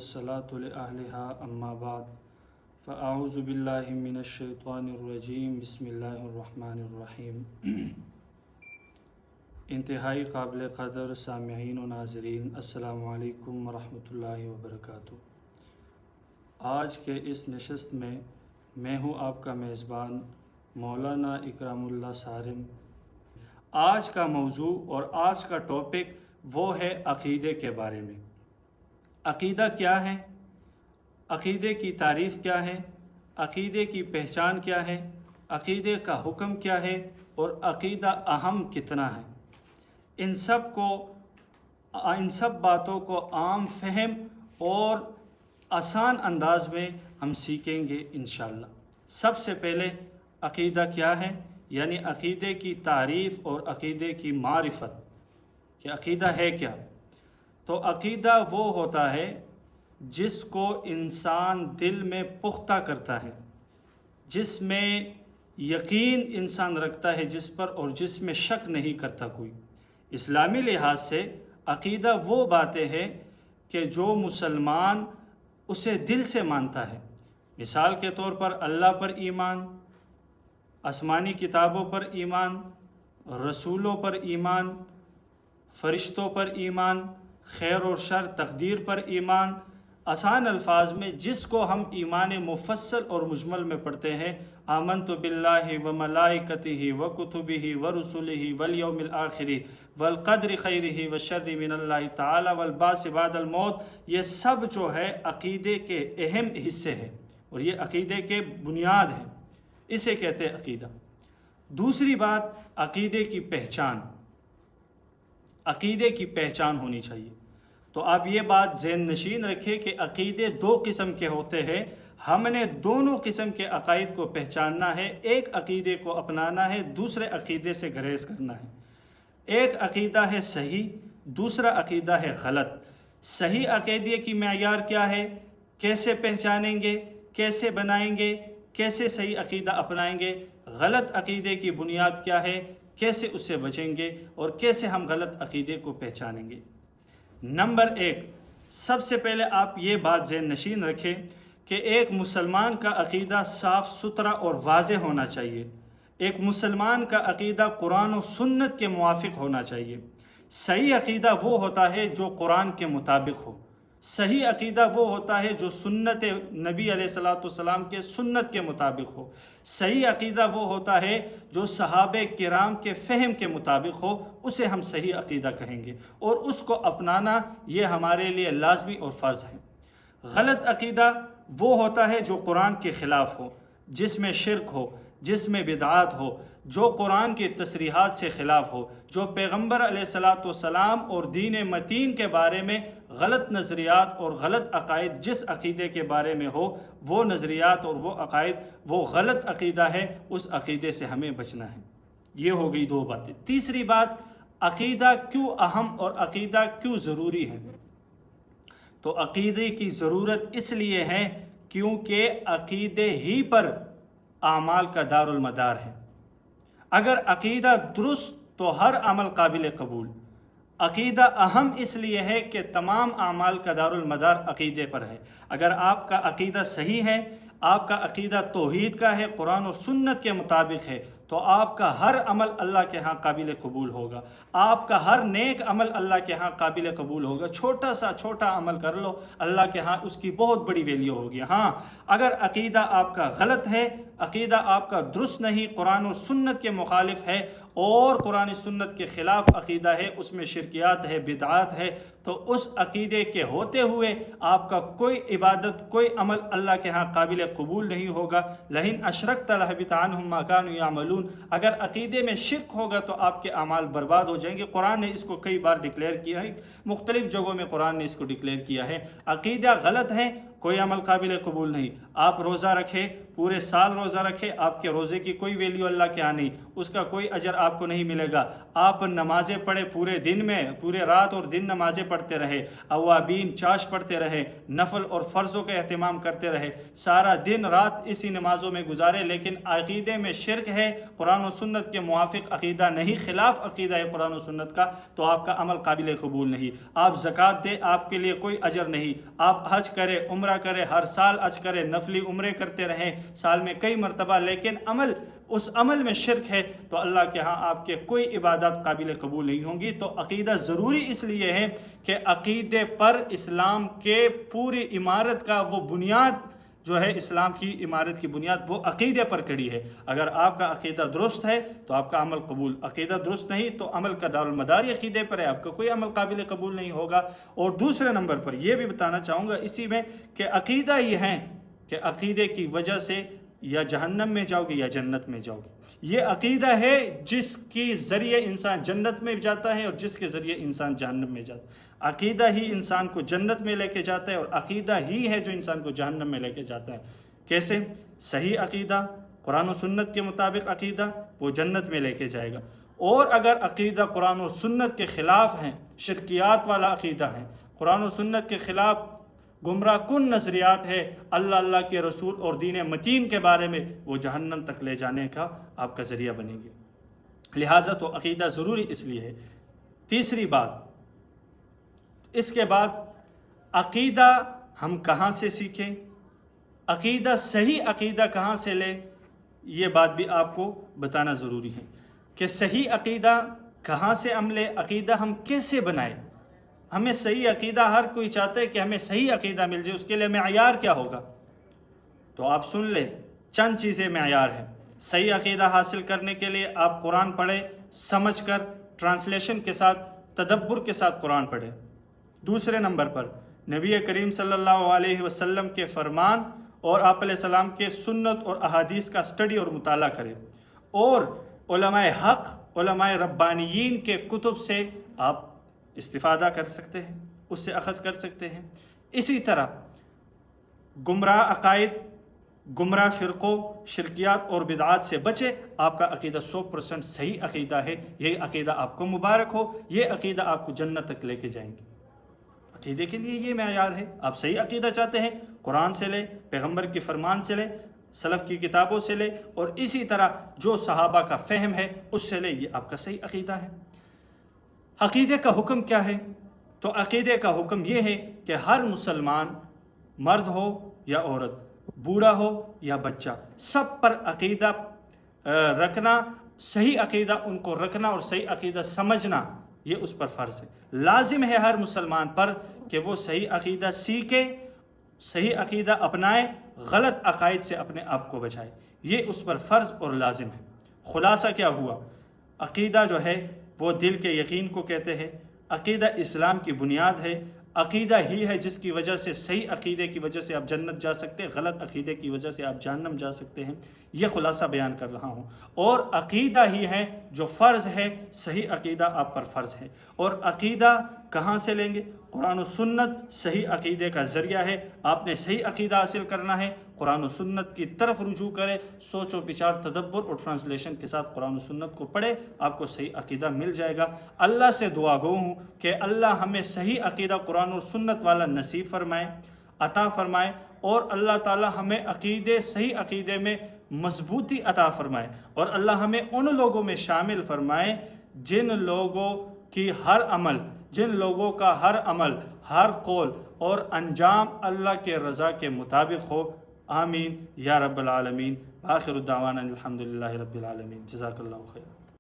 والصلاة لأهلها أما بعد فأعوذ بالله من الشيطان الرجيم بسم الله الرحمن الرحیم۔ انتہائی قابل قدر سامعین و ناظرین، السلام علیکم ورحمۃ اللہ وبرکاتہ۔ آج کے اس نشست میں ہوں آپ کا میزبان مولانا اکرام اللہ صارم۔ آج کا موضوع اور آج کا ٹاپک وہ ہے عقیدے کے بارے میں۔ عقیدہ کیا ہے؟ عقیدے کی تعریف کیا ہے؟ عقیدے کی پہچان کیا ہے؟ عقیدے کا حکم کیا ہے؟ اور عقیدہ اہم کتنا ہے؟ ان سب باتوں کو عام فہم اور آسان انداز میں ہم سیکھیں گے انشاءاللہ۔ سب سے پہلے عقیدہ کیا ہے، یعنی عقیدے کی تعریف اور عقیدے کی معرفت کہ عقیدہ ہے کیا۔ تو عقیدہ وہ ہوتا ہے جس کو انسان دل میں پختہ کرتا ہے، جس میں یقین انسان رکھتا ہے جس پر، اور جس میں شک نہیں کرتا کوئی۔ اسلامی لحاظ سے عقیدہ وہ باتیں ہیں کہ جو مسلمان اسے دل سے مانتا ہے۔ مثال کے طور پر اللہ پر ایمان، آسمانی کتابوں پر ایمان، رسولوں پر ایمان، فرشتوں پر ایمان، خیر اور شر تقدیر پر ایمان۔ آسان الفاظ میں جس کو ہم ایمان مفصل اور مجمل میں پڑھتے ہیں، آمنت باللہ و ملائکتہ و کتبہ و رسلہ والیوم الآخر والقدر خیرہ و شرہ من اللہ تعالی والبعث بعد الموت، یہ سب جو ہے عقیدے کے اہم حصے ہیں اور یہ عقیدے کے بنیاد ہیں، اسے کہتے ہیں عقیدہ۔ دوسری بات عقیدے کی پہچان۔ عقیدے کی پہچان ہونی چاہیے۔ تو آپ یہ بات ذہن نشین رکھیں کہ عقیدے دو قسم کے ہوتے ہیں۔ ہم نے دونوں قسم کے عقائد کو پہچاننا ہے، ایک عقیدے کو اپنانا ہے، دوسرے عقیدے سے گریز کرنا ہے۔ ایک عقیدہ ہے صحیح، دوسرا عقیدہ ہے غلط۔ صحیح عقیدے کی معیار کیا ہے؟ کیسے پہچانیں گے؟ کیسے بنائیں گے؟ کیسے صحیح عقیدہ اپنائیں گے؟ غلط عقیدے کی بنیاد کیا ہے؟ کیسے اس سے بچیں گے اور کیسے ہم غلط عقیدے کو پہچانیں گے؟ نمبر ایک، سب سے پہلے آپ یہ بات ذہن نشین رکھیں کہ ایک مسلمان کا عقیدہ صاف ستھرا اور واضح ہونا چاہیے۔ ایک مسلمان کا عقیدہ قرآن و سنت کے موافق ہونا چاہیے۔ صحیح عقیدہ وہ ہوتا ہے جو قرآن کے مطابق ہو۔ صحیح عقیدہ وہ ہوتا ہے جو سنت نبی علیہ الصلوۃ والسلام کے سنت کے مطابق ہو۔ صحیح عقیدہ وہ ہوتا ہے جو صحابہ کرام کے فہم کے مطابق ہو، اسے ہم صحیح عقیدہ کہیں گے، اور اس کو اپنانا یہ ہمارے لیے لازمی اور فرض ہے۔ غلط عقیدہ وہ ہوتا ہے جو قرآن کے خلاف ہو، جس میں شرک ہو، جس میں بدعات ہو، جو قرآن کی تصریحات سے خلاف ہو، جو پیغمبر علیہ الصلوۃ والسلام اور دین متین کے بارے میں غلط نظریات اور غلط عقائد جس عقیدے کے بارے میں ہو، وہ نظریات اور وہ عقائد وہ غلط عقیدہ ہے، اس عقیدے سے ہمیں بچنا ہے۔ یہ ہو گئی دو باتیں۔ تیسری بات، عقیدہ کیوں اہم اور عقیدہ کیوں ضروری ہے؟ تو عقیدے کی ضرورت اس لیے ہے کیونکہ عقیدے ہی پر اعمال کا دار المدار ہے۔ اگر عقیدہ درست تو ہر عمل قابل قبول۔ عقیدہ اہم اس لیے ہے کہ تمام اعمال کا دار المدار عقیدے پر ہے۔ اگر آپ کا عقیدہ صحیح ہے، آپ کا عقیدہ توحید کا ہے، قرآن و سنت کے مطابق ہے، تو آپ کا ہر عمل اللہ کے ہاں قابل قبول ہوگا۔ آپ کا ہر نیک عمل اللہ کے ہاں قابل قبول ہوگا۔ چھوٹا سا چھوٹا عمل کر لو، اللہ کے ہاں اس کی بہت بڑی ویلیو ہوگی۔ ہاں، اگر عقیدہ آپ کا غلط ہے، عقیدہ آپ کا درست نہیں، قرآن و سنت کے مخالف ہے اور قرآن سنت کے خلاف عقیدہ ہے، اس میں شرکیات ہے، بدعات ہے، تو اس عقیدے کے ہوتے ہوئے آپ کا کوئی عبادت، کوئی عمل اللہ کے ہاں قابل قبول نہیں ہوگا۔ لئن اشرکت لحبط عنہم ما کانوا یعملون، اگر عقیدے میں شرک ہوگا تو آپ کے اعمال برباد ہو جائیں گے۔ قرآن نے اس کو کئی بار ڈکلیئر کیا ہے، مختلف جگہوں میں قرآن نے اس کو ڈکلیئر کیا ہے۔ عقیدہ غلط ہے कोई अमल काबिल कबूल नहीं। आप रोज़ा रखें, पूरे साल रोज़ा रखें, आपके रोज़े की कोई वैल्यू अल्लाह के यहाँ नहीं, उसका कोई अजर आपको नहीं मिलेगा। आप नमाज़ें पढ़े पूरे दिन में, पूरे रात और दिन नमाज़ें पढ़ते रहे, अवाबीन चाश पढ़ते रहे, नफल और फ़र्ज़ों का अहतमाम करते रहे, सारा दिन रात इसी नमाज़ों में गुजारे, लेकिन अक़ीदे में शिरक है, कुरान और सुन्नत के मुआफ़िक अक़ीदा नहीं, खिलाफ अक़ीदा है कुरान और सुन्नत का, तो आपका अमल काबिल कबूल नहीं। आप ज़कात दे, आपके लिए कोई अजर नहीं। आप हज करें, उम्रा करें, हर साल हज करें, नफली उम्रे करते रहें साल में कई मरतबा, लेकिन उस अमल में शिरक है, तो अल्लाह के यहाँ आपके कोई इबादत काबिल कबूल नहीं होंगी। तो अक़ीदा ज़रूरी इसलिए है कि अक़ीदे पर इस्लाम के पूरी इमारत का वो बुनियाद जो है, इस्लाम की इमारत की बुनियाद वो अक़ीदे पर खड़ी है। अगर आपका अक़ीदा दुरुस्त है तो आपका अमल कबूल, अक़ीदा दुरुस्त नहीं तो अमल का दारुल ही अक़ीदे पर है, आपका कोई अमल काबिल कबूल नहीं होगा। और दूसरे नंबर पर यह भी बताना चाहूँगा इसी में कि अक़ीदा ये है कि अक़ीदे की वजह से या जहन्नम में जाओगे या जन्नत में जाओगे। ये अक़ीदा है जिसके ज़रिए इंसान जन्नत में जाता है और जिसके ज़रिए इंसान जहन्नम में जाता है। अक़ीदा ही इंसान को जन्नत में लेके जाता है और अक़ीदा ही है जो इंसान को जहन्नम में लेके जाता है। कैसे? सही अक़ीदा, कुरान और सुन्नत के मुताबिक अक़ीदा वो जन्नत में लेके जाएगा। और अगर अक़ीदा कुरान और सुन्नत के ख़िलाफ़ हैं, शिरकियात वाला अक़ीदा है, कुरान और सुन्नत के ख़िलाफ़ गुमराह कुन नज़रियात है, अल्लाह के रसूल और दीन मतीन के बारे में, वो जहन्नम तक ले जाने का आपका ज़रिया बनेंगे। लिहाजा तो अक़ीदा ज़रूरी इसलिए है। तीसरी बात, इसके बाद अक़ीदा हम कहाँ से सीखें, अक़ीदा सही अक़ीदा कहाँ से लें, ये बात भी आपको बताना ज़रूरी है कि सही अक़ीदा कहाँ से अमले, अक़ीदा हम कैसे बनाएं। हमें सही अक़ीदा, हर कोई चाहता है कि हमें सही अक़ीदा मिल जाए, उसके लिए मेयार क्या होगा? तो आप सुन ले, चंद चीज़ें मेयार हैं। सही अक़ीदा हासिल करने के लिए आप कुरान पढ़ें, समझ कर, ट्रांसलेशन के साथ, तदब्बुर के साथ कुरान पढ़ें। दूसरे नंबर पर नबी करीम सल्लल्लाहु अलैहि वसल्लम के फरमान और आप अलैहिस्सलाम के सुन्नत और अहादीस का स्टडी और मुताला करें। और उलमाए हक़, उलमाए रब्बानियीन के कुतुब से आप इस्तिफ़ादा कर सकते हैं, उससे अख़ज़ कर सकते हैं। इसी तरह गुमराह अक़ाइद, गुमराह फ़िरक़ों, शिरकियात और बिदआत से बचे। आपका अक़ीदा 100% सही अक़ीदा है। यही अक़ीदा आपको मुबारक हो, ये अक़ीदा आपको जन्नत तक लेके जाएंगे। अक़ीदे के लिए ये मेयार है। आप सही अक़ीदा चाहते हैं, कुरान से ले, पैगम्बर के फरमान से ले, सलफ़ की किताबों से ले, और इसी तरह जो सहाबा का फ़हम है उससे ले, ये आपका सही अक़ीदा है। अक़ीदे का हुक्म क्या है? तो अक़ीदे का हुक्म ये है कि हर मुसलमान, मर्द हो या औरत, बूढ़ा हो या बच्चा, सब पर अक़ीदा रखना, सही अक़ीदा उनको रखना और सही अक़ीदा समझना, ये उस पर फ़र्ज़ है। लाजिम है हर मुसलमान पर कि वो सही अक़ीदा सीखे, सही अक़ीदा अपनाए, गलत अक़ाइद से अपने आप को बचाए। ये उस पर फ़र्ज़ और लाजिम है। ख़ुलासा क्या हुआ? अक़ीदा जो है वो दिल के यकीन को कहते हैं। अक़ीदा इस्लाम की बुनियाद है। अक़ीदा ही है जिसकी वजह से, सही अक़ीदे की वजह से आप जन्नत जा सकते हैं, गलत अक़ीदे की वजह से आप जहन्नम जा सकते हैं। ये ख़ुलासा बयान कर रहा हूँ। और अक़ीदा ही है जो फ़र्ज़ है, सही अक़ीदा आप पर फ़र्ज़ है। और अक़ीदा कहाँ से लेंगे? कुरान और सुन्नत सही अक़ीदे का ज़रिया है। आपने सही अक़ीदा हासिल करना है, कुरान और सुन्नत की तरफ रुजू करें, सोचो विचार, तदब्बुर और ट्रांसलेशन के साथ कुरान और सुन्नत को पढ़े, आपको सही अक़ीदा मिल जाएगा। अल्लाह से दुआ गो हूँ कि अल्लाह हमें सही अक़ीदा कुरान और सुन्नत वाला नसीब फरमाए, अता फरमाए, और अल्लाह ताला हमें अक़ीदे, सही अक़ीदे में मजबूती अता फरमाए, और अल्लाह हमें उन लोगों में शामिल फरमाए जिन लोगों की हर अमल, जिन लोगों का हर अमल, हर कौल और अंजाम अल्लाह के रज़ा के मुताबिक हो। आमीन या रब्बल आलमीन। आखिर दावाना अल्हम्दुलिल्लाहि रब्बिल आलमीन। जज़ाकल्लाहु खैर।